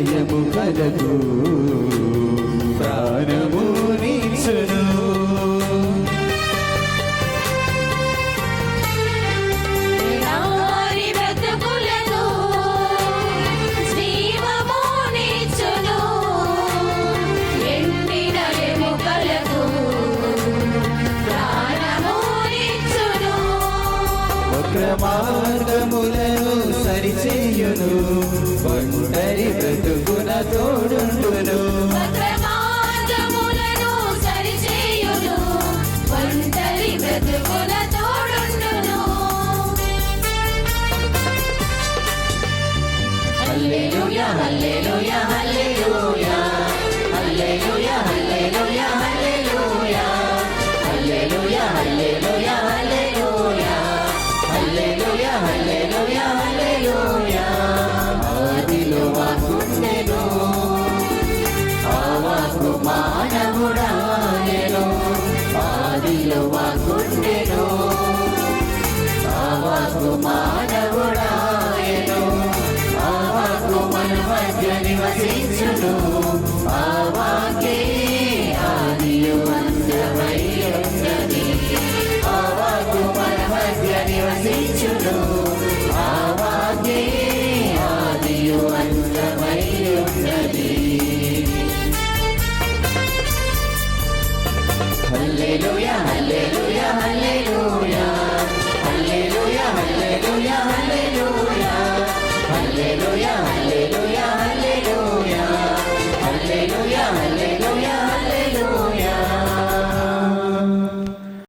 నయము కలదు ప్రాణము నీచును మార్గములను సరిచేయును ఒంటరి బ్రతుకున తోడుండును హల్లెలూయా హల్లెలూయా హల్లెలూయా హల్లెలూయా హల్లెలూయా హల్లెలూయా హల్లెలూయా హల్లెలూయా హల్లెలూయా హల్లెలూయా హల్లెలూయా ఆదిలో వాకుండెను ఆ వాక్కు మానవుడాయెను ఆదిలో వాకుండెను ఆ వాక్కు మానవుడాయెను ఆ వాక్కు మన మధ్య నివసించును ఆ వాక్కే ఆదియు అంతమై ఉన్నది ఆ వాక్కు మన మధ్య నివసించును ఆ వాక్కే ఆదియు అంతమై ఉన్నది హల్లెలూయా